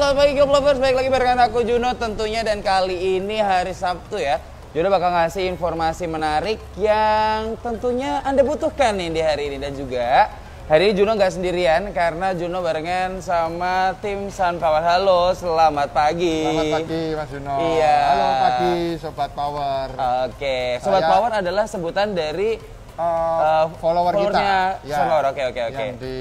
selamat pagi Geom Lovers, balik lagi barengan aku Juno tentunya, dan kali ini hari Sabtu ya. Juno bakal ngasih informasi menarik yang tentunya Anda butuhkan nih di hari ini. Dan juga hari ini Juno nggak sendirian karena Juno barengan sama tim Sun Power. Halo, selamat pagi. Selamat pagi Mas Juno. Iya. Halo pagi Sobat Power. Oke, Sobat Power adalah sebutan dari follower kita. Ya. Oke. Yang di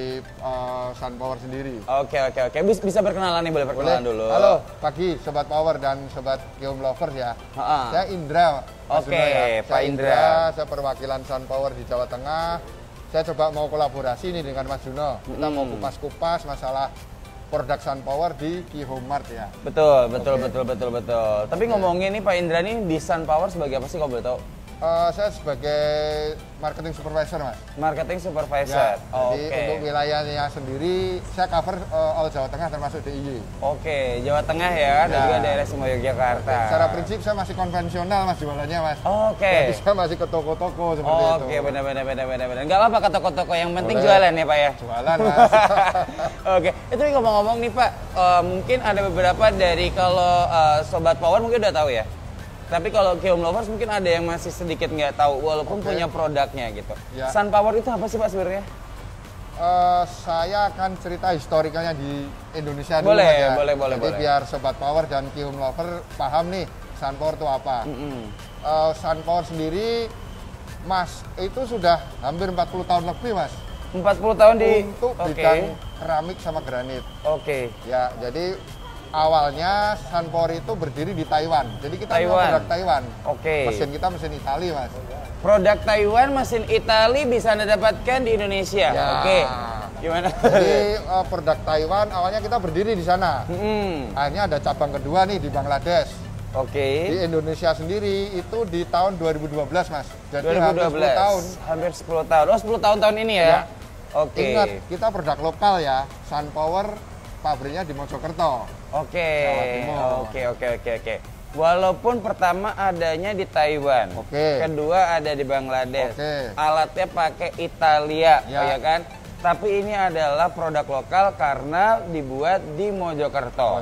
Sun Power sendiri. Oke. Bisa berkenalan nih, boleh perkenalan dulu. Halo pagi Sobat Power dan Sobat Geom Lovers ya. Saya Indra. Oke, ya. Pak Indra. Saya perwakilan Sun Power di Jawa Tengah. Saya coba mau kolaborasi nih dengan Mas Juno. Kita mau kupas-kupas masalah produk Sun Power di Qhomart ya. Betul. Tapi ngomongin nih Pak Indra nih, di Sun Power sebagai apa sih kalau boleh tahu? Saya sebagai marketing supervisor, Mas. Marketing supervisor. Ya, jadi untuk wilayahnya sendiri saya cover all Jawa Tengah termasuk DIY. Oke, Jawa Tengah ya, dan juga daerah semua Yogyakarta. Secara prinsip saya masih konvensional Mas jualannya, Mas. Oke. Jadi saya masih ke toko-toko seperti itu. Oke, benar. Enggak apa-apa ke toko-toko, yang penting jualan ya Pak ya. Jualan, Mas. Oke, itu ngomong-ngomong nih Pak, mungkin ada beberapa dari kalau Sobat Power mungkin udah tahu ya. Tapi kalau Geom Lovers mungkin ada yang masih sedikit nggak tahu walaupun punya produknya gitu. Ya. Sun Power itu apa sih Pak sebenarnya? Saya akan cerita historikalnya di Indonesia dulu ya. Boleh. Jadi biar Sobat Power dan Geom Lover paham nih Sun Power itu apa. Sun Power sendiri, Mas, itu sudah hampir 40 tahun lebih, Mas. 40 tahun untuk bidang keramik sama granit. Oke. Ya, jadi awalnya Sun Power itu berdiri di Taiwan. Jadi kita produk Taiwan. Oke. Mesin kita mesin Itali, Mas. Produk Taiwan, mesin Itali bisa Anda dapatkan di Indonesia. Ya. Oke. Gimana? Jadi produk Taiwan awalnya kita berdiri di sana. Akhirnya ada cabang kedua nih di Bangladesh. Oke. Di Indonesia sendiri itu di tahun 2012, Mas. Jadi 2012. hampir 10 tahun. Hampir 10 tahun. Oh, 10 tahun ini ya? Oke. Ingat, kita produk lokal ya. Sun Power pabriknya di Mojokerto. Oke. Walaupun pertama adanya di Taiwan, kedua ada di Bangladesh, alatnya pakai Italia, ya kan? Tapi ini adalah produk lokal karena dibuat di Mojokerto.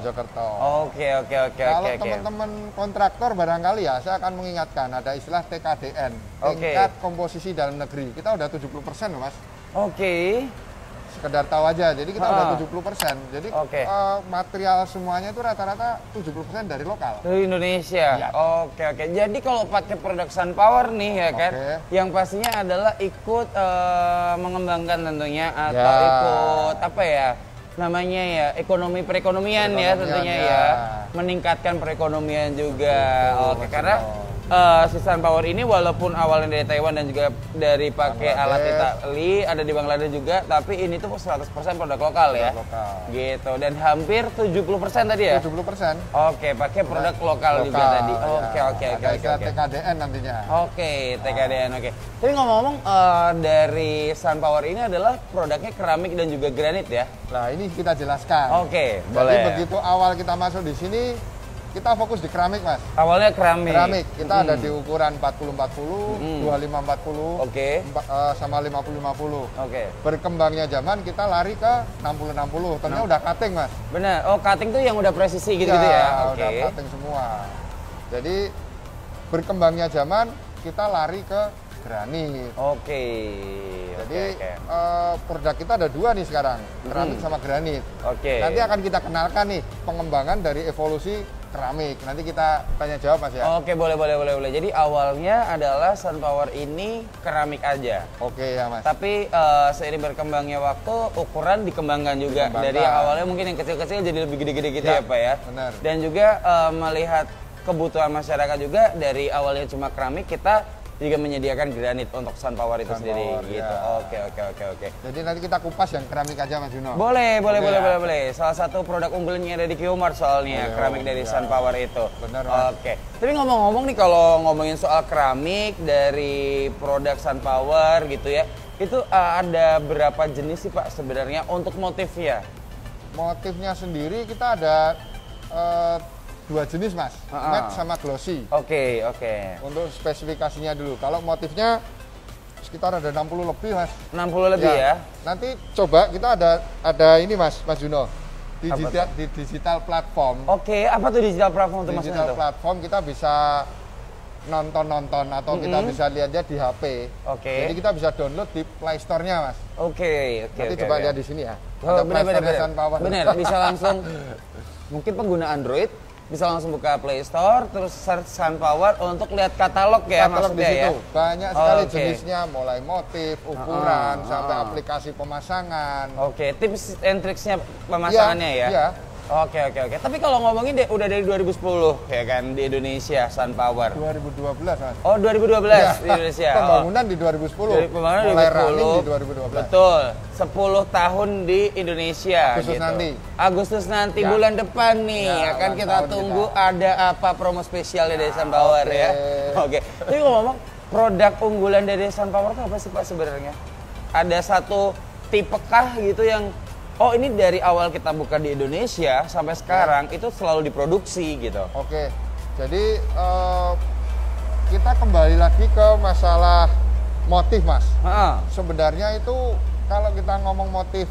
Oke. Kalau teman-teman kontraktor barangkali ya, saya akan mengingatkan ada istilah TKDN, tingkat komposisi dalam negeri. Kita udah 70% loh, Mas. Oke. Sekedar tahu aja, jadi kita udah 70%. Jadi material semuanya itu rata-rata 70% dari lokal. Dari Indonesia. Ya. Oke. Jadi kalau pakai produk Sun Power nih ya kan, yang pastinya adalah ikut mengembangkan tentunya atau ikut apa ya namanya ya, perekonomian ya tentunya ya, meningkatkan perekonomian juga. Oke, karena si Sun Power ini walaupun awalnya dari Taiwan dan juga dari pakai alat Itali, ada di Bangladesh juga, tapi ini tuh 100% produk lokal ya. Gitu, dan hampir 70% tadi ya? 70%. Oke, pakai produk lokal juga tadi. Oke. TKDN nantinya. Oke, TKDN, oke. Tapi ngomong-ngomong, dari Sun Power ini adalah produknya keramik dan juga granit ya? Nah, ini kita jelaskan. Oke, boleh. Jadi begitu awal kita masuk di sini, kita fokus di keramik, Mas. Awalnya keramik. Kita ada di ukuran 40-40, 25-40, sama 50-50. Berkembangnya zaman kita lari ke 60-60. Ternyata udah cutting, Mas. Benar. Oh, cutting tuh yang udah presisi gitu ya? Udah cutting semua. Jadi berkembangnya zaman kita lari ke granit. Jadi produk kita ada dua nih sekarang, keramik sama granit. Nanti akan kita kenalkan nih pengembangan dari evolusi keramik. Nanti kita tanya jawab, Mas ya. Oke, boleh. Jadi awalnya adalah Sun Power ini keramik aja. Oke ya, Mas. Tapi seiring berkembangnya waktu, ukuran dikembangkan juga. Dari awalnya mungkin yang kecil-kecil jadi lebih gede-gede gitu ya Pak ya. Benar. Dan juga melihat kebutuhan masyarakat juga, dari awalnya cuma keramik, kita juga menyediakan granit untuk Sun Power itu sendiri gitu. Oke. Jadi nanti kita kupas yang keramik aja, Mas Juno. Boleh. Salah satu produk unggulannya ada di Qhomart soalnya, keramik dari Sun Power itu. Benar, Mas. Oke. Tapi ngomong-ngomong nih, kalau ngomongin soal keramik dari produk Sun Power gitu ya, itu ada berapa jenis sih Pak sebenarnya untuk motifnya? Motifnya sendiri kita ada dua jenis, Mas, matte sama glossy. Oke. Untuk spesifikasinya dulu, kalau motifnya sekitar ada 60 lebih, Mas. 60 lebih ya? Nanti coba kita ada ini, Mas Juno. di digital platform. Oke, apa tuh digital platform itu maksudnya? Digital platform kita bisa nonton atau kita bisa lihatnya di HP. Oke. Jadi kita bisa download di Play Store-nya, Mas. Oke. Nanti coba lihat di sini ya. Oh, benar. Benar, bisa langsung mungkin pengguna Android bisa langsung buka Play Store, terus search SunPower untuk lihat katalog ya, katalog maksudnya di situ. ya. Banyak sekali jenisnya, mulai motif, ukuran, sampai aplikasi pemasangan. Oke, tips and tricksnya pemasangannya ya. Iya. Oke. Tapi kalau ngomongin udah dari 2010 ya kan di Indonesia SunPower. 2012, Mas. Oh, 2012 ya, di Indonesia. Pembangunan di 2010. Pembangunan mulai 2010. running di 2012. Betul. 10 tahun di Indonesia. Agustus nanti ya. bulan depan nih ya kan kita tunggu ada apa promo spesialnya dari SunPower ya. Oke. Tapi ngomong produk unggulan dari SunPower itu apa sih Pak sebenarnya? Ada satu tipe kah gitu yang oh ini dari awal kita buka di Indonesia sampai sekarang itu selalu diproduksi gitu. Oke, jadi kita kembali lagi ke masalah motif, Mas. Sebenarnya itu kalau kita ngomong motif,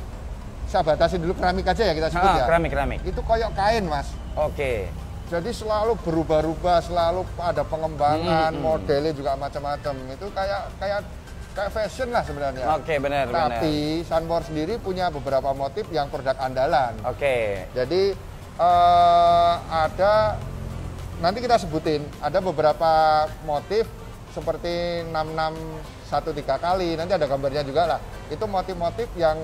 saya batasi dulu keramik aja ya kita sebut ya. Keramik. Itu koyok kain, Mas. Oke. Jadi selalu berubah-ubah, selalu ada pengembangan, modelnya juga macam-macam. Itu kayak fashion lah sebenarnya. Oke, benar. Tapi Sunpower sendiri punya beberapa motif yang produk andalan. Oke. Jadi ada, nanti kita sebutin, ada beberapa motif seperti 6613 kali, nanti ada gambarnya juga lah. Itu motif-motif yang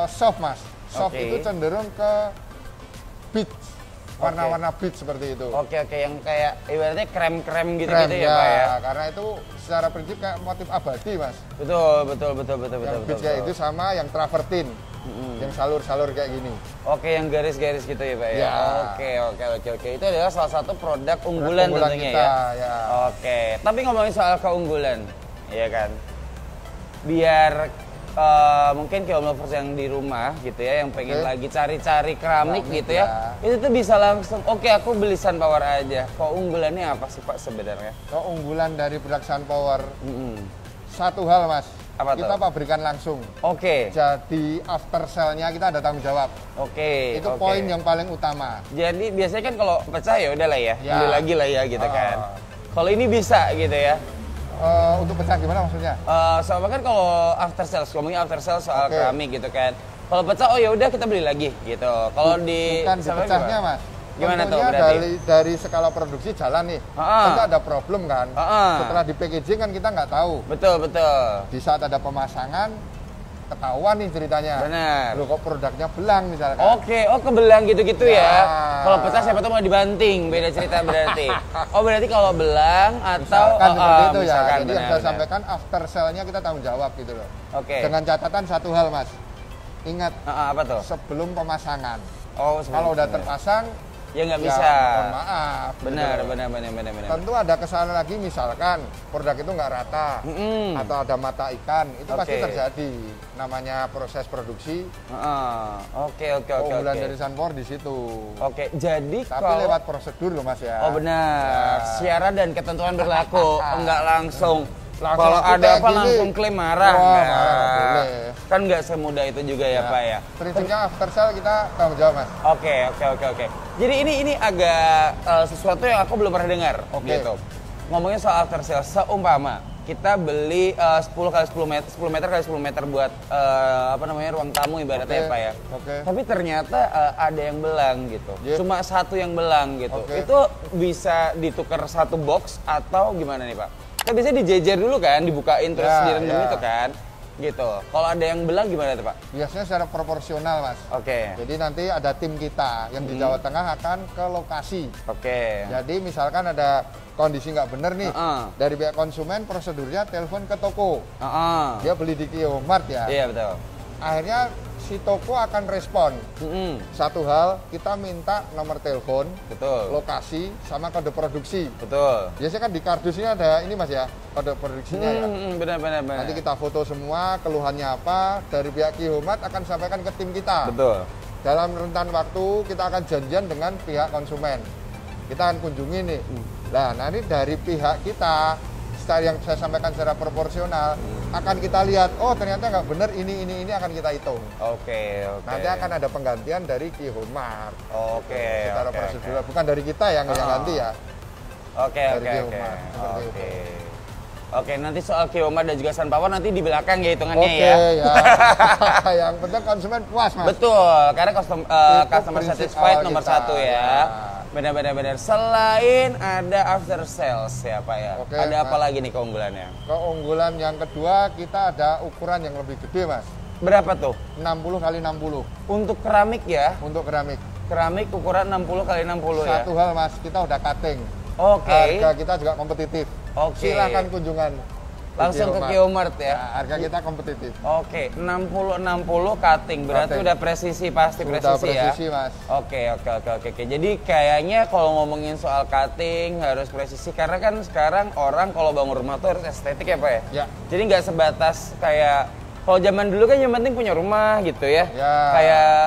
soft, Mas. Soft itu cenderung ke beach. Warna-warna beach seperti itu. Oke, yang kayak ibaratnya krem gitu ya, Pak ya. Karena itu secara prinsip kayak motif abadi, Mas. Betul. Yang beach kayak itu sama yang travertine. Yang salur-salur kayak gini. Oke, yang garis-garis gitu ya, Pak ya. Oke. Itu adalah salah satu produk unggulan tentunya kita, ya. Oke. Tapi ngomongin soal keunggulan, ya kan. Biar mungkin kaum lovers yang di rumah gitu ya, yang pengen lagi cari-cari keramik gitu ya, itu tuh bisa langsung aku beli SunPower aja. Keunggulannya apa sih Pak sebenarnya? Keunggulan dari produk SunPower satu hal, Mas. Apa kita tuh? pabrikan langsung. Oke. Jadi after sale-nya kita ada tanggung jawab. Oke. Itu poin yang paling utama. Jadi biasanya kan kalau pecah ya udah lah ya, beli lagi lah ya gitu kan. Kalau ini bisa gitu ya. Untuk pecah gimana maksudnya? Sama kan kalau after sales, ngomongin after sales soal keramik gitu kan. Kalau pecah ya udah kita beli lagi gitu. Kalau bukan di pecahnya, Mas. Gimana tuh berarti? Dari skala produksi jalan nih, tentu ada problem kan. Setelah di packaging kan kita nggak tahu. Betul. Di saat ada pemasangan, ketahuan nih ceritanya. Benar. Loh kok produknya belang misalkan. Oke, kebelang gitu-gitu ya. Kalau pecah siapa tahu mau dibanting, beda cerita berarti. Berarti kalau belang atau misalkan seperti itu ya. Jadi yang saya sampaikan after sale-nya kita tanggung jawab gitu loh. Oke. Dengan catatan satu hal, Mas. Ingat, apa tuh? Sebelum pemasangan. Kalau udah terpasang ya nggak bisa. Mohon maaf. Benar. Tentu ada kesalahan lagi, misalkan produk itu nggak rata atau ada mata ikan, itu pasti terjadi. Namanya proses produksi. Oke. Keunggulan dari SunPower di situ. Oke, jadi tapi lewat prosedur loh, Mas ya. Oh benar. Syarat dan ketentuan berlaku, nggak langsung. Kalau ada apa langsung klaim marah. Boleh. Kan nggak semudah itu juga ya Pak ya. Prinsipnya after sale kita tanggung jawab, Mas. Oke. Jadi ini agak sesuatu yang aku belum pernah dengar gitu. Ngomongin soal after sale, seumpama kita beli 10 kali 10 meter kali 10 meter buat ruang tamu ibaratnya Pak ya. Tapi ternyata ada yang belang gitu. Cuma satu yang belang gitu. Itu bisa ditukar satu box atau gimana nih Pak? Kita biasanya dijejer dulu kan, dibukain terus direndam itu kan. Gitu. Kalau ada yang belang gimana tuh Pak? Biasanya secara proporsional, Mas. Jadi nanti ada tim kita yang di Jawa Tengah akan ke lokasi. Jadi misalkan ada kondisi nggak bener nih, dari pihak konsumen prosedurnya telepon ke toko. Dia beli di Kiomart ya. Iya betul. Akhirnya si toko akan respon. Satu hal, kita minta nomor telepon, lokasi, sama kode produksi. Biasanya kan di kardus ini ada ini Mas ya, kode produksinya ya. Benar. Nanti kita foto semua, keluhannya apa, dari pihak Kiomart akan sampaikan ke tim kita. Dalam rentan waktu kita akan janjian dengan pihak konsumen. Kita akan kunjungi nih. Nah, nanti dari pihak kita, yang saya sampaikan secara proporsional, akan kita lihat, oh ternyata nggak bener ini akan kita hitung. Oke. Nanti akan ada penggantian dari Qihomart. Oke. Secara prosedural, bukan dari kita yang ganti ya. Oke. Oke, nanti soal Qihomart dan juga SunPower nanti di belakang ya hitungannya ya. Oke ya. Yang penting konsumen puas, Mas. Betul, karena customer satisfied nomor satu ya. Benar-benar. Selain ada after sales ya Pak ya. Oke, ada apa Mas. lagi nih keunggulannya? Keunggulan yang kedua, kita ada ukuran yang lebih gede, Mas. Berapa tuh? 60 kali 60. Untuk keramik ya? Untuk keramik. Keramik ukuran 60 kali 60 ya? Satu hal, Mas, kita udah cutting. Oke. Harga kita juga kompetitif. Oke. Silahkan kunjungan. Langsung ke Qihomart ya? Nah, harga kita kompetitif. Oke, 60-60 cutting, berarti Cutting. udah presisi, pasti Sudah presisi ya? presisi, Mas. Oke. Jadi kayaknya kalau ngomongin soal cutting harus presisi, karena kan sekarang orang kalau bangun rumah tuh harus estetik ya Pak ya? Ya. Jadi nggak sebatas kayak, kalau zaman dulu kan yang penting punya rumah gitu ya. Ya. Kayak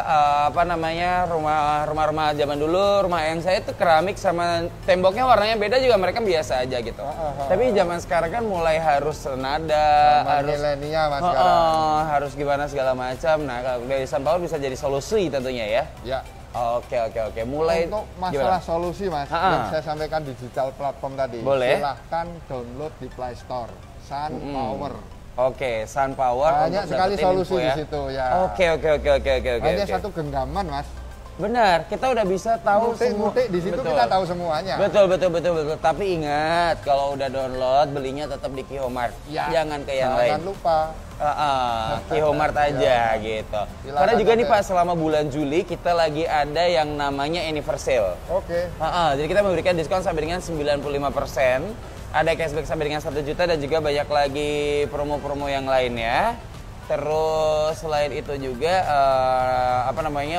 rumah-rumah zaman dulu, rumah yang saya itu keramik sama temboknya warnanya beda juga mereka biasa aja gitu. Tapi zaman sekarang kan mulai harus senada, harus milenial Mas sekarang. Harus gimana segala macam. Nah, kalau dari SunPower bisa jadi solusi tentunya ya. Ya. Oke. Mulai untuk masalah gimana? solusi, Mas, yang saya sampaikan digital platform tadi. Boleh. Silahkan download di Play Store. SunPower. Oke, SunPower banyak untuk sekali dapetin solusi info ya. di situ ya. Oke. Hanya satu genggaman, Mas. Benar, kita udah bisa tahu semua. Di situ Betul. kita tahu semuanya. Betul. Tapi ingat, kalau udah download belinya tetap di Qihomart. Ya. Jangan ke yang lain. Jangan lupa. Qihomart aja gitu. Silakan. Karena juga nih Pak, selama bulan Juli kita lagi ada yang namanya anniversary. Oke. Jadi kita memberikan diskon sampai dengan 95%. Ada cashback sampai dengan 1 juta dan juga banyak lagi promo-promo yang lainnya. Terus selain itu juga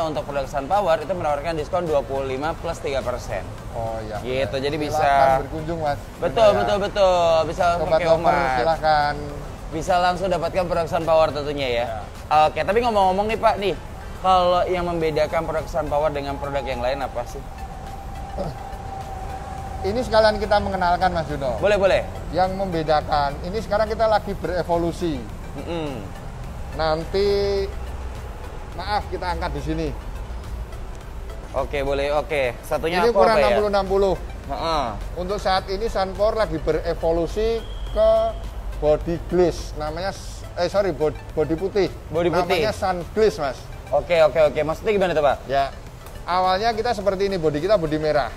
untuk produk SunPower itu menawarkan diskon 25 plus 3%. Oh iya. Gitu. Jadi Silakan bisa berkunjung, Mas. Betul. Bisa langsung Sobat ke lover, Qihomart. silakan. Bisa langsung dapatkan produk SunPower tentunya ya. Oke, tapi ngomong-ngomong nih Pak nih, kalau yang membedakan produk SunPower dengan produk yang lain apa sih? Ini sekalian kita mengenalkan, Mas Juno. Boleh. Yang membedakan, ini sekarang kita lagi berevolusi. Nanti, maaf kita angkat di sini. Oke, boleh. Oke, satunya Ini apa ukuran ya? 60-60. Untuk saat ini SunPower lagi berevolusi ke body glaze. Namanya, body putih. Body putih. Namanya Sun Glaze, Mas. Oke. Maksudnya gimana tuh Pak? Ya. Awalnya kita seperti ini, body kita body merah.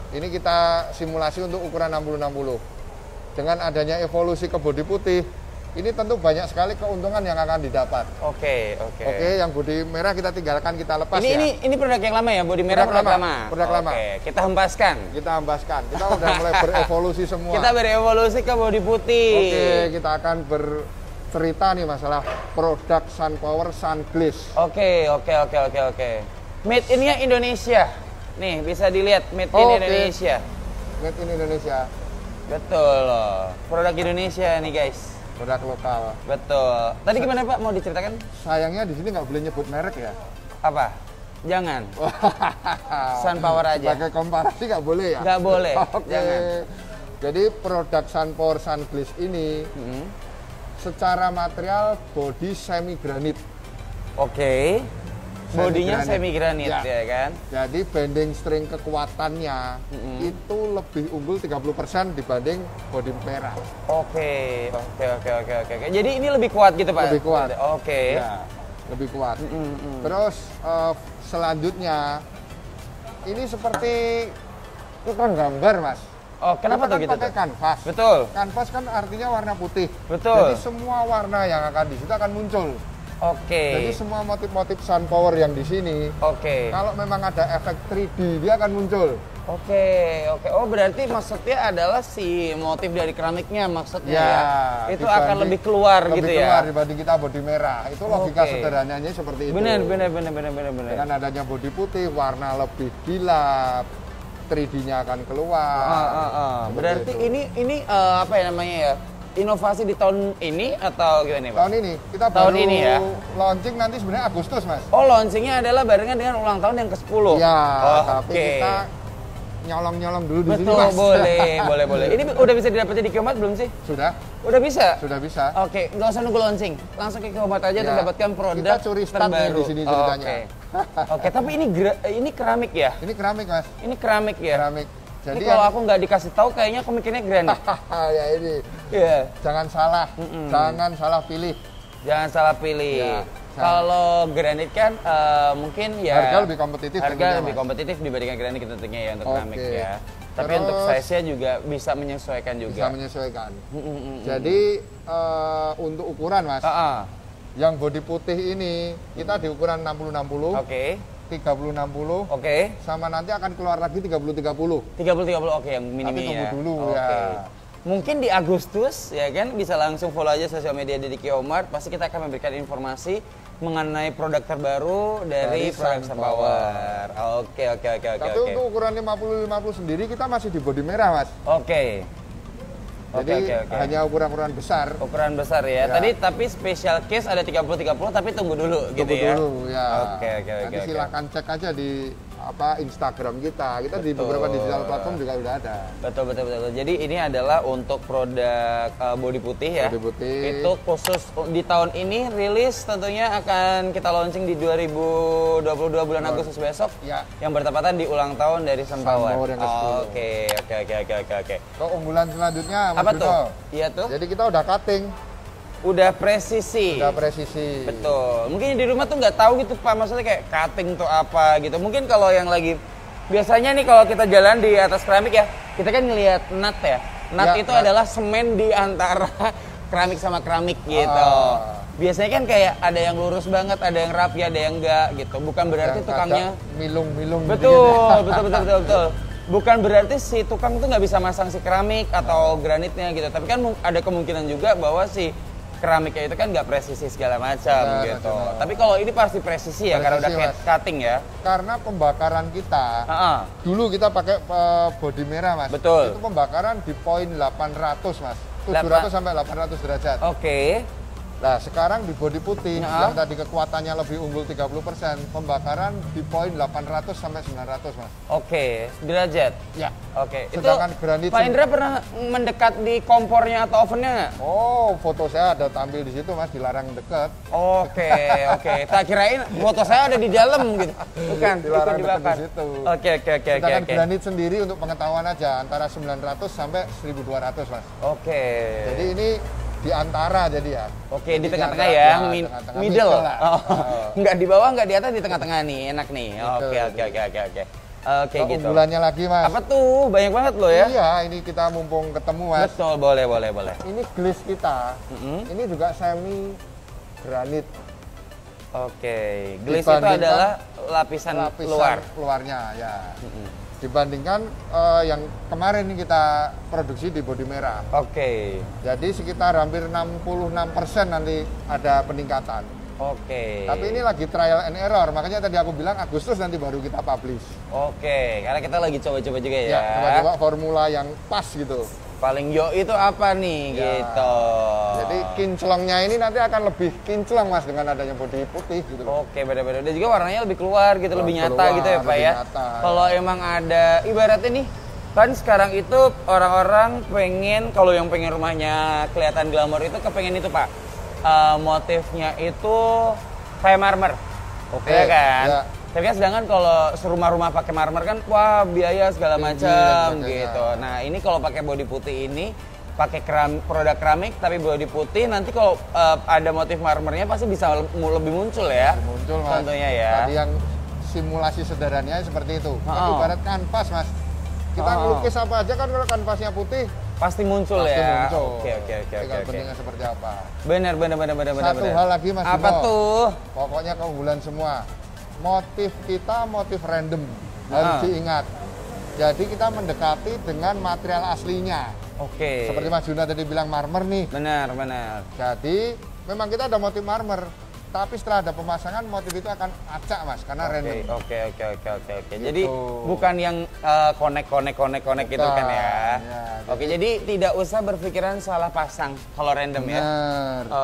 Ini kita simulasi untuk ukuran 60-60. Dengan adanya evolusi ke body putih, ini tentu banyak sekali keuntungan yang akan didapat. Oke, yang body merah kita tinggalkan, kita lepas ya. Ini produk yang lama ya, body merah produk lama. Produk lama. Kita hempaskan. Kita udah mulai berevolusi semua. Kita berevolusi ke body putih. Oke, kita akan bercerita nih masalah produk SunPower Sun Glaze. Oke. Made in-nya Indonesia. Nih, bisa dilihat made in Indonesia. Made in Indonesia. Betul loh. Produk Indonesia nih, guys. Produk lokal. Betul. Tadi gimana Pak? Mau diceritakan? Sayangnya di sini nggak boleh nyebut merek ya. Apa? Jangan. SunPower aja. Pakai komparasi nggak boleh ya? Nggak boleh. Jangan. Jadi produk SunPower Sun Glaze ini secara material body semi granit. Oke. Bodinya semi granit ya kan? Jadi bending string kekuatannya itu lebih unggul 30% dibanding body merah. Oke. Jadi ini lebih kuat gitu Pak? Lebih kuat. Oke. Ya, lebih kuat. Terus selanjutnya ini seperti tukang gambar, Mas. Oh, kenapa tuh gitu? Pakai kanvas. Betul. Kanvas kan artinya warna putih. Betul. Jadi semua warna yang akan di situ akan muncul. Oke. Jadi semua motif-motif SunPower yang di sini, kalau memang ada efek 3D dia akan muncul. Oke. Oh, berarti maksudnya adalah si motif dari keramiknya maksudnya ya. Itu akan lebih keluar gitu ya. Lebih keluar dibanding kita body merah. Itu logika sederhananya seperti itu. Benar. Dengan adanya body putih, warna lebih gelap, 3D-nya akan keluar. Berarti ini apa ya namanya ya? Inovasi di tahun ini atau gimana Pak? Tahun ini. Kita baru launching nanti sebenarnya Agustus, Mas. Oh, launchingnya adalah barengan dengan ulang tahun yang ke-10? Ya, tapi kita nyolong-nyolong dulu di sini, Betul, Mas. boleh. Ini udah bisa didapetin di Qiomat belum sih? Sudah. Udah bisa? Sudah bisa. Oke, nggak usah nunggu launching. Langsung ke Qiomat aja untuk dapatkan produk kita curi start terbaru. di sini ceritanya. Oke, tapi ini keramik ya? Ini keramik, Mas. Ini keramik ya? Keramik. Jadi ini kalau aku nggak dikasih tahu kayaknya aku mikirnya granit. Ya ini. Iya. Jangan salah. Jangan salah pilih. Jangan salah pilih. Ya, kalau granit kan mungkin ya harga lebih kompetitif. Harga lebih kompetitif dibandingkan granit tentunya ya untuk keramik ya. Tapi terus, untuk size-nya juga bisa menyesuaikan juga. Bisa menyesuaikan. Jadi untuk ukuran, Mas. Yang bodi putih ini kita di ukuran 60-60. Oke. 30-60. Oke. Sama nanti akan keluar lagi 30-30. 30-30, oke, yang mini-mini. Tapi tunggu ya. dulu ya. Mungkin di Agustus ya kan bisa langsung follow aja sosial media di Qiomat. Pasti kita akan memberikan informasi mengenai produk terbaru dari produk Sunpower. Oke. Tapi untuk ukuran 50-50 sendiri kita masih di bodi merah, Mas. Oke. Jadi hanya ukuran-ukuran besar. Ukuran besar ya. Tapi special case ada 30-30 tapi tunggu dulu gitu ya. Tunggu dulu ya. Oke. Nanti silahkan cek aja di Instagram kita. Kita di beberapa digital platform juga udah ada. Betul. Jadi ini adalah untuk produk bodi putih ya. Bodi putih. Itu khusus di tahun ini rilis tentunya akan kita launching di 2022 bulan Agustus besok. Ya. Yang bertepatan di ulang tahun dari Sunpower. Oke. Keunggulan selanjutnya apa tuh? Iya tuh. Jadi kita udah cutting. Udah presisi. Betul. Mungkin di rumah tuh nggak tahu gitu Pak, maksudnya kayak cutting tuh apa gitu. Mungkin kalau yang lagi biasanya nih kalau kita jalan di atas keramik ya, kita kan ngelihat nut ya. Nut itu adalah semen di antara keramik sama keramik gitu. Biasanya kan kayak ada yang lurus banget, ada yang rapi, ada yang enggak gitu. Bukan berarti tukangnya milung-milung. Betul. Bukan berarti si tukang tuh nggak bisa masang si keramik atau granitnya gitu. Tapi kan ada kemungkinan juga bahwa si keramiknya itu kan nggak presisi segala macam gitu. Tapi kalau ini pasti presisi ya, karena udah cutting ya. Karena pembakaran kita, dulu kita pakai bodi merah, Mas. Betul. Itu pembakaran di poin 800, Mas. 700 sampai 800 derajat. Oke. Nah, sekarang di bodi putih yang tadi kekuatannya lebih unggul 30%, pembakaran di poin 800 sampai 900, Mas. Oke, derajat. Ya. Oke. Sedangkan granit Pak Indra pernah mendekat di kompornya atau ovennya nggak? Oh, foto saya ada tampil di situ, Mas, dilarang dekat. Oke. Tak kirain foto saya ada di dalam gitu. Bukan, dilarang dibakar. Di situ. Oke. Sedangkan granit sendiri untuk pengetahuan aja antara 900 sampai 1200, Mas. Oke. Jadi ini di antara jadi ya. Oke, di tengah-tengah ya, middle. Nggak di bawah, nggak di atas, di tengah-tengah nih, enak nih. Oke. Oke gitu. Unggulannya lagi, Mas. Apa tuh? Banyak banget loh ya. Iya, ini kita mumpung ketemu, Mas. Betul, boleh. Ini glaze kita. Ini juga semi granit. Oke, glaze itu adalah lapisan luarnya ya. Dibandingkan yang kemarin ini kita produksi di bodi merah. Oke. Jadi sekitar hampir 66% nanti ada peningkatan. Oke. Tapi ini lagi trial and error, makanya tadi aku bilang Agustus nanti baru kita publish. Oke, karena kita lagi coba-coba juga ya. Ya, coba-coba formula yang pas gitu. Paling yo itu apa nih gitu. Jadi kinclongnya ini nanti akan lebih kinclong, Mas, dengan adanya bodi putih gitu loh. Oke, beda-beda. Dan juga warnanya lebih keluar gitu, lebih nyata gitu ya Pak ya. Kalau emang ada ibaratnya nih, kan sekarang itu orang-orang pengen, kalau yang pengen rumahnya kelihatan glamor itu kepengen itu Pak, motifnya itu kayak marmer. Oke kan? Ya. Tapi kan sedangkan kalau rumah-rumah pakai marmer kan wah biaya segala macam gitu. Nah, ini kalau pakai bodi putih ini pakai produk keramik tapi bodi putih, nanti kalau ada motif marmernya pasti bisa lebih muncul ya. Muncul, Mas. Tentunya ya. Tadi yang simulasi sederhananya seperti itu. Ibarat kanvas, Mas. Kita ngelukis apa aja kan kalau kanvasnya putih pasti muncul ya. Oke. Tinggal bentuknya seperti apa. Benar. Satu hal lagi, Mas. Apa tuh? Pokoknya keunggulan semua. Motif kita motif random, harus diingat. Jadi kita mendekati dengan material aslinya. Oke. Seperti Mas Juna tadi bilang marmer nih. Benar. Jadi memang kita ada motif marmer, tapi setelah ada pemasangan motif itu akan acak, Mas, karena random. Oke. Jadi bukan yang konek gitu kan ya. Oke, jadi tidak usah berpikiran salah pasang kalau random ya.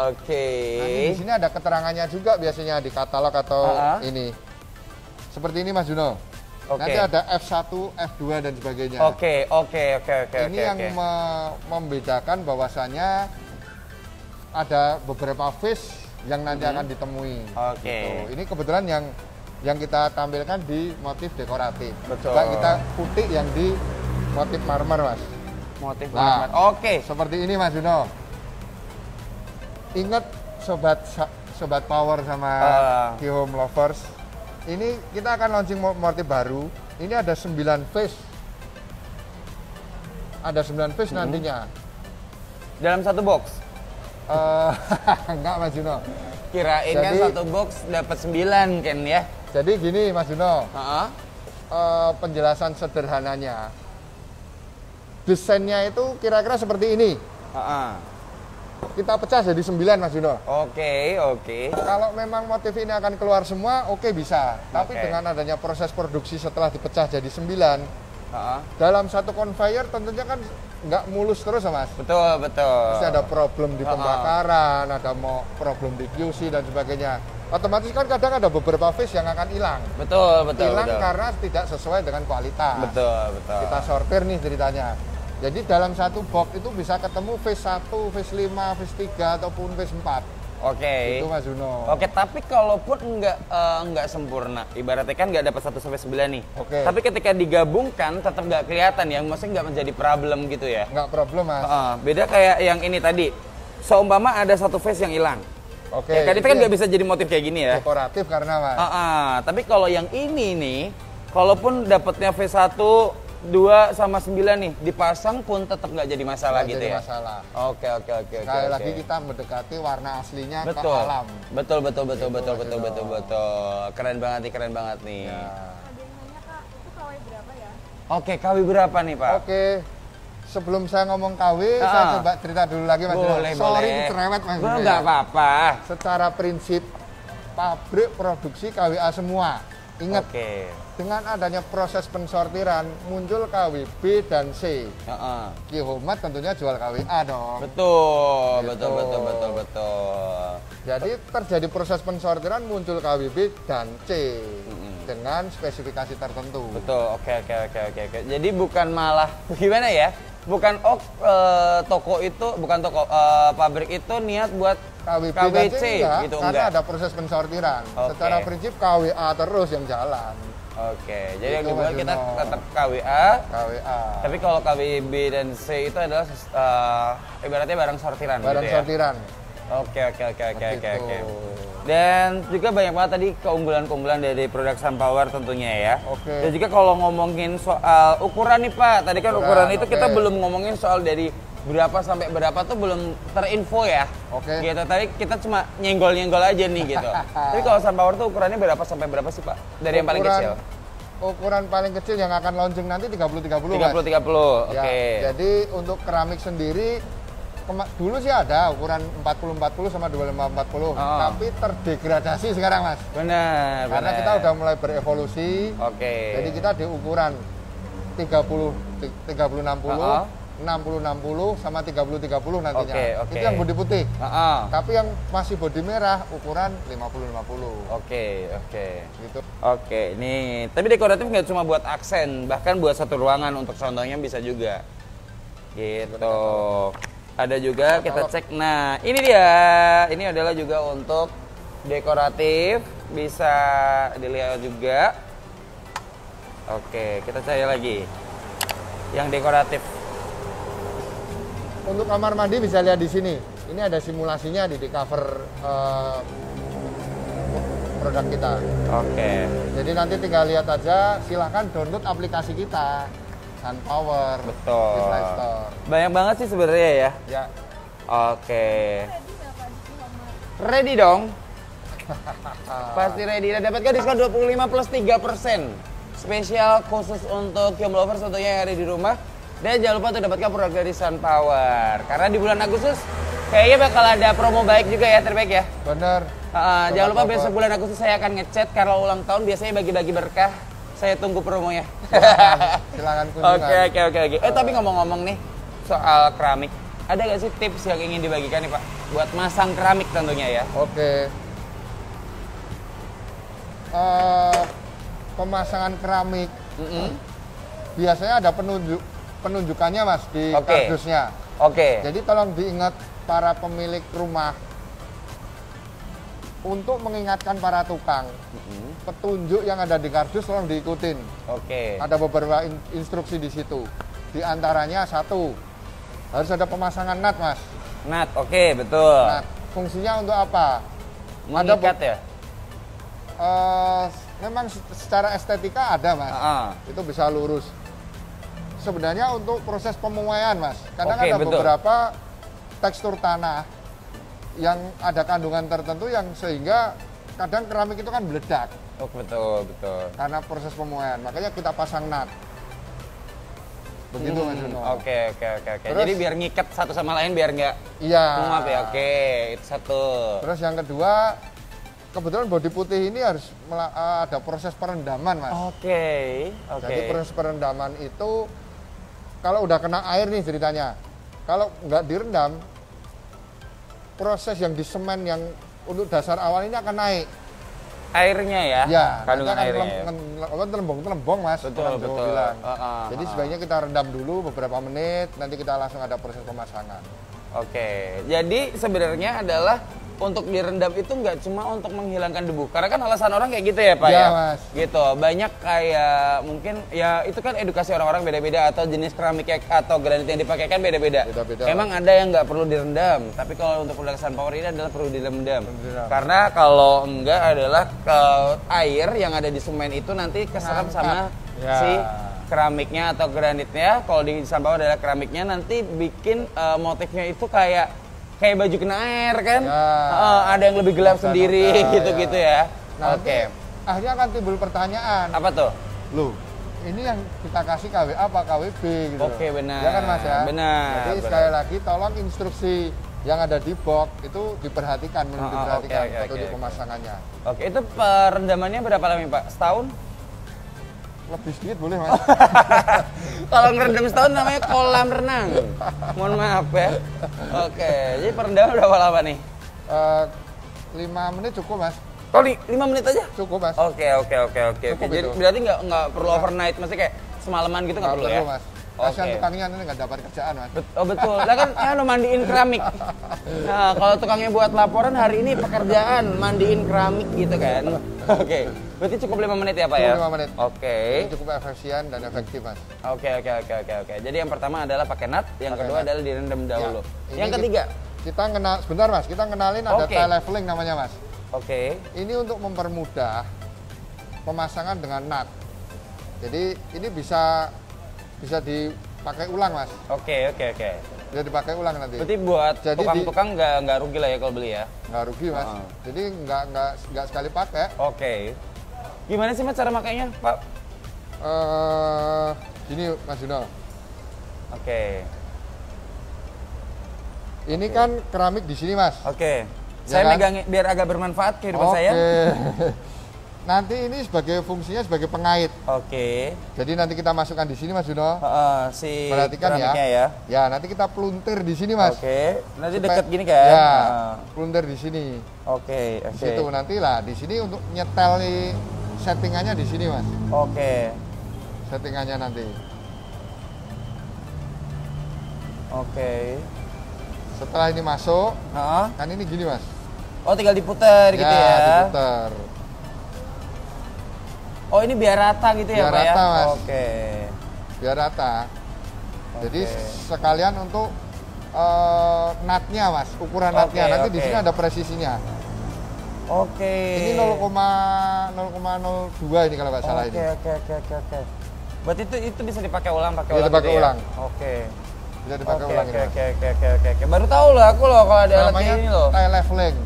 Oke. Nanti di sini ada keterangannya juga biasanya di katalog atau ini. Seperti ini, Mas Juno. Nanti ada F1, F2 dan sebagainya. Oke. Ini yang membedakan bahwasanya ada beberapa face yang nanti akan ditemui. Gitu. Ini kebetulan yang kita tampilkan di motif dekoratif. Betul. Juga kita putih yang di motif marmer, Mas. Motif marmer. Seperti ini, Mas Juno. Ingat sobat power sama Q-Home lovers. Ini kita akan launching motif baru. Ini ada 9 face. Ada 9 face nantinya. Dalam satu box? Enggak, Mas Juno. Kirain kan satu box dapat 9 kan ya? Jadi gini, Mas Juno. Penjelasan sederhananya. Desainnya itu kira-kira seperti ini. Kita pecah jadi 9, Mas Juno. Oke. Kalau memang motif ini akan keluar semua, oke bisa. Tapi dengan adanya proses produksi setelah dipecah jadi 9, dalam satu conveyor tentunya kan nggak mulus terus ya, Mas. Betul. Pasti ada problem di pembakaran, ada problem di QC dan sebagainya. Otomatis kan kadang ada beberapa face yang akan hilang. Betul. Hilang karena tidak sesuai dengan kualitas. Betul. Kita sortir nih ceritanya. Jadi dalam satu box itu bisa ketemu phase 1, phase 5, phase 3 ataupun phase 4. Oke. Itu Mas Juno. Oke, tapi kalaupun nggak sempurna, ibaratnya kan nggak dapat 1 sampai 9 nih. Oke. Tapi ketika digabungkan tetap nggak kelihatan ya, maksudnya nggak menjadi problem gitu ya. Nggak problem, Mas. Beda kayak yang ini tadi. Seumpama ada satu face yang hilang. Oke. Ya, kan itu kan nggak bisa jadi motif kayak gini ya. Dekoratif karena, Mas. Tapi kalau yang ini nih, kalaupun dapatnya face 1, 2 sama 9 nih dipasang pun tetap nggak jadi masalah gitu ya. Masalah. Oke. Sekali lagi kita mendekati warna aslinya ke alam. Betul. Keren banget nih. Ya. Ada yang nanya, Kak, itu KW berapa ya? Oke, KW berapa nih, Pak? Oke. Sebelum saya ngomong KW, saya coba cerita dulu lagi, Mas. Sorry cerewet, Mas. Nggak apa-apa. Secara prinsip pabrik produksi KWA semua. Ingat, dengan adanya proses pensortiran muncul KW B dan C. Q-Home tentunya jual KWA dong. Betul. Jadi terjadi proses pensortiran muncul KW B dan C dengan spesifikasi tertentu. Betul. Oke. Jadi bukan malah gimana ya? Bukan toko itu, pabrik itu niat buat KWC gitu, karena ada proses pensortiran. Secara prinsip KWA terus yang jalan. Oke, jadi yang dibuat kita tetap KWA. Tapi kalau KWB dan C itu adalah ibaratnya barang sortiran. Barang sortiran. Oke. Dan juga banyak banget tadi keunggulan-keunggulan dari produk SunPower tentunya ya. Dan juga kalau ngomongin soal ukuran nih Pak, tadi kan ukuran itu kita belum ngomongin soal dari berapa sampai berapa tuh belum terinfo ya. Gitu. Tadi kita cuma nyenggol-nyenggol aja nih gitu. Tapi kalau SunPower tuh ukurannya berapa sampai berapa sih Pak? Dari yang paling kecil? Ukuran paling kecil yang akan launching nanti 30-30. 30-30, oke. Jadi untuk keramik sendiri dulu sih ada ukuran 40-40 sama 25-40, tapi terdegradasi sekarang Mas. Benar. Karena kita udah mulai berevolusi. Jadi kita di ukuran 30-60, 60-60 sama 30-30 nantinya. Itu yang bodi putih. Tapi yang masih bodi merah ukuran 50-50. Gitu. Nih. Tapi dekoratif nggak cuma buat aksen, bahkan buat satu ruangan untuk contohnya bisa juga. Gitu. Ada juga kita cek. Nah, ini dia. Ini adalah juga untuk dekoratif, bisa dilihat juga. Oke, kita cari lagi. Yang dekoratif. Untuk kamar mandi bisa lihat di sini. Ini ada simulasinya di cover produk kita. Jadi nanti tinggal lihat aja, silahkan download aplikasi kita. SunPower. Betul. Banyak banget sih sebenarnya ya. Ready dong. Pasti ready. Dan dapatkan diskon 25 plus 3%. Spesial khusus untuk Q-Home lovers tentunya yang ada di rumah. Dan jangan lupa untuk dapatkan produk dari SunPower. Karena di bulan Agustus kayaknya bakal ada promo baik juga ya, terbaik ya. Bener. Jangan lupa besok bulan Agustus saya akan ngechat karena ulang tahun biasanya bagi-bagi berkah. Saya tunggu promonya. Silakan kunjungan. Oke. Tapi ngomong-ngomong nih soal keramik, ada nggak sih tips yang ingin dibagikan nih Pak buat masang keramik tentunya ya? pemasangan keramik, biasanya ada penunjukannya Mas di kardusnya. Jadi tolong diingat para pemilik rumah untuk mengingatkan para tukang, petunjuk yang ada di kardus tolong diikutin. Ada beberapa instruksi di situ. Di antaranya satu, harus ada pemasangan nut Mas. Nut, betul. Nut, fungsinya untuk apa? Mengikat ya? Memang secara estetika ada Mas, itu bisa lurus. Sebenarnya untuk proses pemuaian Mas, kadang ada beberapa tekstur tanah yang ada kandungan tertentu yang sehingga kadang keramik itu kan meledak. Betul. Karena proses pemuaian, makanya kita pasang nut. Begitu Mas Juno. Oke. Jadi biar ngikat satu sama lain biar nggak menguap ya. Itu satu. Terus yang kedua, kebetulan bodi putih ini harus ada proses perendaman Mas. Jadi proses perendaman itu kalau udah kena air nih ceritanya, kalau nggak direndam, proses yang di semen yang untuk dasar awal ini akan naik. Airnya ya? Ya, kandungan airnya telembong Mas. Betul. Bilang. Jadi sebaiknya kita rendam dulu beberapa menit, nanti kita langsung ada proses pemasangan. Jadi sebenarnya adalah untuk direndam itu nggak cuma untuk menghilangkan debu, karena kan alasan orang kayak gitu ya Pak ya? Mas. Gitu, banyak kayak mungkin ya itu kan edukasi orang-orang beda-beda atau jenis keramik atau granit yang dipakai kan beda-beda. Emang ada yang nggak perlu direndam, tapi kalau untuk production power ini adalah perlu direndam. Karena kalau enggak adalah air yang ada di semen itu nanti keserap sama si keramiknya atau granitnya. Kalau di Sunpower adalah keramiknya, nanti bikin motifnya itu kayak baju kena air kan, ada yang lebih gelap sendiri gitu-gitu ya. Akhirnya akan timbul pertanyaan. Apa tuh? Loh, ini yang kita kasih KWA apa KWB gitu. Benar. Ya kan Mas ya? Benar. Jadi sekali lagi tolong instruksi yang ada di box itu diperhatikan, petunjuk pemasangannya. Itu perendamannya berapa lama Pak? Setahun? Lebih sedikit boleh Mas. Kalau ngerendam setahun namanya kolam renang. Mohon maaf ya. Jadi perendaman berapa lama nih? 5 menit cukup Mas. 5 menit aja? Cukup Mas. Oke. Jadi berarti nggak perlu overnight, maksudnya kayak semalaman gitu nggak perlu ya? Mas. Kasihan tukangnya nanti nggak dapat kerjaan Mas. Betul. Lah kan mandiin keramik. Nah kalau tukangnya buat laporan hari ini pekerjaan mandiin keramik gitu kan. Berarti cukup 5 menit ya Pak ya? 5 menit. Ini cukup efisien dan efektif Mas. Oke. Jadi yang pertama adalah pakai nut, yang kedua adalah direndam dahulu. Yang ketiga? Sebentar Mas, kita kenalin ada tile leveling namanya Mas. Ini untuk mempermudah pemasangan dengan nut. Jadi ini bisa dipakai ulang Mas. Bisa dipakai ulang nanti. Berarti buat tukang-tukang nggak rugi lah ya kalau beli ya? Nggak rugi Mas. Jadi nggak sekali pakai. Gimana sih Mas cara makainya Pak? Gini Mas Juno. Ini kan keramik di sini Mas. Saya megangin biar agak bermanfaat kehidupan saya. Nanti ini fungsinya sebagai pengait. Jadi nanti kita masukkan di sini Mas Juno. Perhatikan ya. Ya, nanti kita peluntir di sini Mas. Nanti dekat gini kan? Ya, peluntir di sini. Di situ nanti lah di sini untuk nyetel settingannya di sini Mas. Settingannya nanti. Setelah ini masuk, kan ini gini Mas. Tinggal diputar gitu ya? Diputar. Ini biar rata gitu ya Pak ya? Biar rata Mas. Biar rata. Jadi sekalian untuk nutnya Mas, ukuran nutnya. Nanti di sini ada presisinya. Ini 0,02 ini kalau nggak salah ini. Berarti itu bisa dipakai ulang, Bisa dipakai ulang. Bisa dipakai ulang ini. Baru tahu loh aku loh kalau ada alat kayak ini loh. Tile leveling.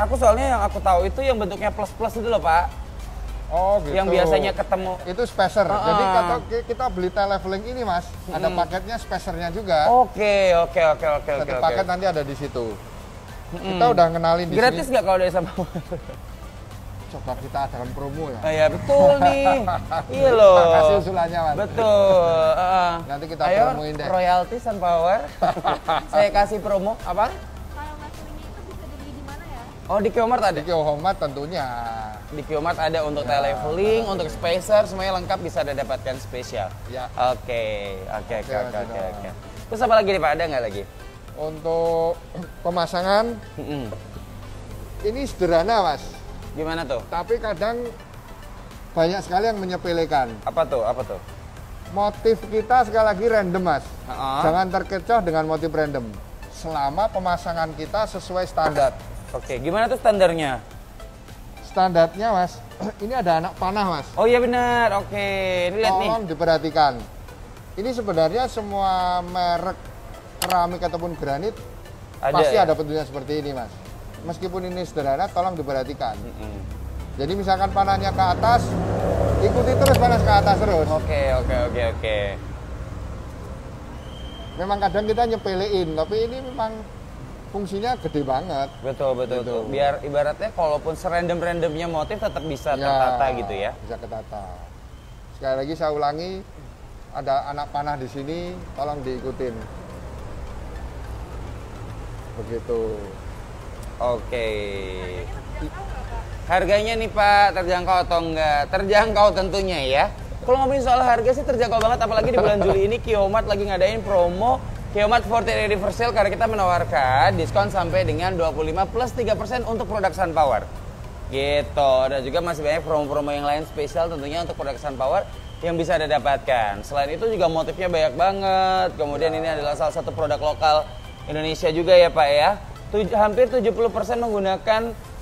Aku soalnya yang aku tahu itu yang bentuknya plus itu loh Pak. Gitu. Yang biasanya ketemu. Itu spacer. Jadi kalau kita beli tile leveling ini Mas, ada paketnya spacernya juga. Satu paket nanti ada di situ. Kita udah kenalin di sini. Gratis nggak kalau dari Sunpower? Coba kita adakan promo ya. Iya betul nih. Iya loh. Kasih usulannya Mas. Betul. Nanti kita promoin deh. Royalty Sunpower. Saya kasih promo apa? Kalau Mas ini itu bisa dibeli di mana ya? Oh, di Kiomart ada? Di Kiomart tentunya. Di Kiomart ada untuk televeling, untuk spacer, semuanya lengkap bisa Anda dapatkan spesial. Ya. Oke. Terus apa lagi nih Pak? Ada nggak lagi? Untuk pemasangan, ini sederhana Mas. Gimana tuh? Tapi kadang banyak sekali yang menyepelekan. Apa tuh? Motif kita sekali lagi random Mas. Jangan terkecoh dengan motif random. Selama pemasangan kita sesuai standar. Oke, gimana tuh standarnya? Standarnya Mas, ini ada anak panah Mas. Oh iya benar, oke. Ini lihat nih. Tolong diperhatikan. Ini sebenarnya semua merek keramik ataupun granit pasti ada bentuknya seperti ini Mas. Meskipun ini sederhana, tolong diperhatikan. Jadi misalkan panahnya ke atas, ikuti terus panas ke atas terus. Oke. Memang kadang kita nyepelein, tapi ini memang fungsinya gede banget. Betul. Biar ibaratnya kalaupun serandom-randomnya motif tetap bisa tertata gitu ya. Bisa ketata. Sekali lagi saya ulangi, ada anak panah di sini, tolong diikutin. Begitu. Oke. Harganya nih Pak, terjangkau atau enggak? Terjangkau tentunya ya. Kalau ngomongin soal harga sih terjangkau banget, apalagi di bulan Juli ini Kiomart lagi ngadain promo Kiomart 40th Anniversary karena kita menawarkan diskon sampai dengan 25 plus 3% untuk produk SunPower. Gitu. Dan juga masih banyak promo-promo yang lain spesial tentunya untuk produk SunPower yang bisa Anda dapatkan. Selain itu juga motifnya banyak banget. Kemudian ini adalah salah satu produk lokal Indonesia juga ya Pak ya. Hampir 70% menggunakan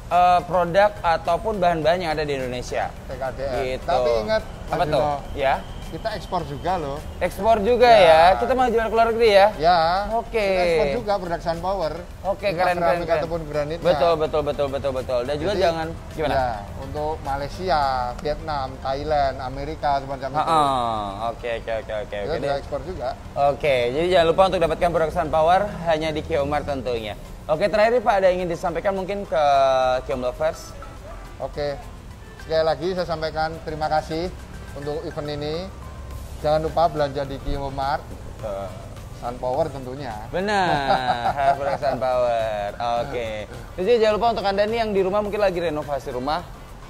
produk ataupun bahan-bahan yang ada di Indonesia. TKDR. Gitu. Tapi ingat, apa tuh? Ya. Kita ekspor juga loh. Ekspor juga ya. Kita mau jual ke luar negeri ya? Ya. Oke. Kita ekspor juga produk SunPower. Oke, keren. Ataupun granit. Betul. Dan juga jadi, jangan gimana? Ya, untuk Malaysia, Vietnam, Thailand, Amerika semacam itu. Oke. Kita juga ekspor juga. Oke, jadi jangan lupa untuk dapatkan produk SunPower hanya di Kiomart tentunya. Oke, terakhir Pak, ada yang ingin disampaikan mungkin ke Kiom Lovers? Oke, sekali lagi saya sampaikan terima kasih untuk event ini. Jangan lupa belanja di Kiomart, SunPower tentunya. Benar, produk SunPower. Oke. Jadi jangan lupa untuk Anda nih yang di rumah mungkin lagi renovasi rumah,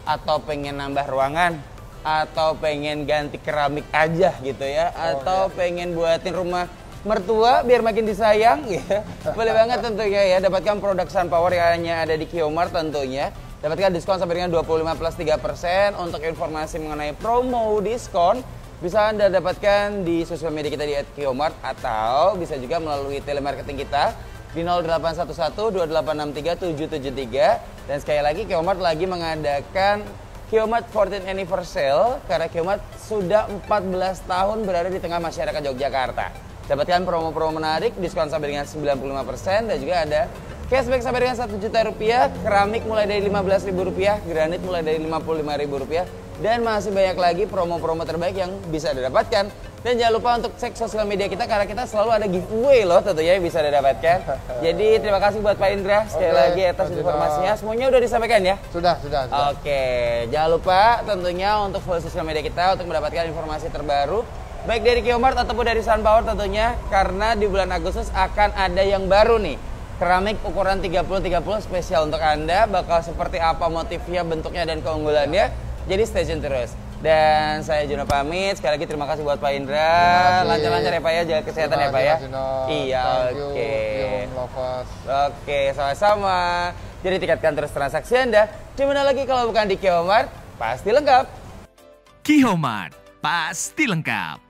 atau pengen nambah ruangan, atau pengen ganti keramik aja gitu ya, atau pengen buatin rumah mertua biar makin disayang ya. Boleh banget tentunya ya, dapatkan produk SunPower yang hanya ada di Kiomart tentunya. Dapatkan diskon sampai dengan 25 plus 3%. Untuk informasi mengenai promo diskon bisa Anda dapatkan di sosial media kita di @kiomart atau bisa juga melalui telemarketing kita di 0811 2863 773. Dan sekali lagi Kiomart lagi mengadakan Kiomart 14th Anniversary karena Kiomart sudah 14 tahun berada di tengah masyarakat Yogyakarta. Dapatkan promo-promo menarik, diskon sampai dengan 95% dan juga ada cashback sampai dengan 1 juta rupiah, keramik mulai dari 15.000 rupiah, granit mulai dari 55.000 rupiah, dan masih banyak lagi promo-promo terbaik yang bisa Anda dapatkan. Dan jangan lupa untuk cek sosial media kita karena kita selalu ada giveaway loh tentunya yang bisa Anda dapatkan. Jadi terima kasih buat Pak Indra sekali lagi atas informasinya. Semuanya udah disampaikan ya? Sudah. Oke, jangan lupa tentunya untuk follow sosial media kita untuk mendapatkan informasi terbaru baik dari Kiomart ataupun dari SunPower tentunya, karena di bulan Agustus akan ada yang baru nih. Keramik ukuran 30-30 spesial untuk Anda, bakal seperti apa motifnya, bentuknya, dan keunggulannya. Jadi stay tune terus. Dan saya Juno pamit, sekali lagi terima kasih buat Pak Indra. Lancar-lancar ya Pak ya, jaga kesehatan ya Pak ya. Iya, oke. Oke, sama-sama. Jadi tingkatkan terus transaksi Anda. Dimana lagi kalau bukan di Kiomart, pasti lengkap. Kiomart, pasti lengkap.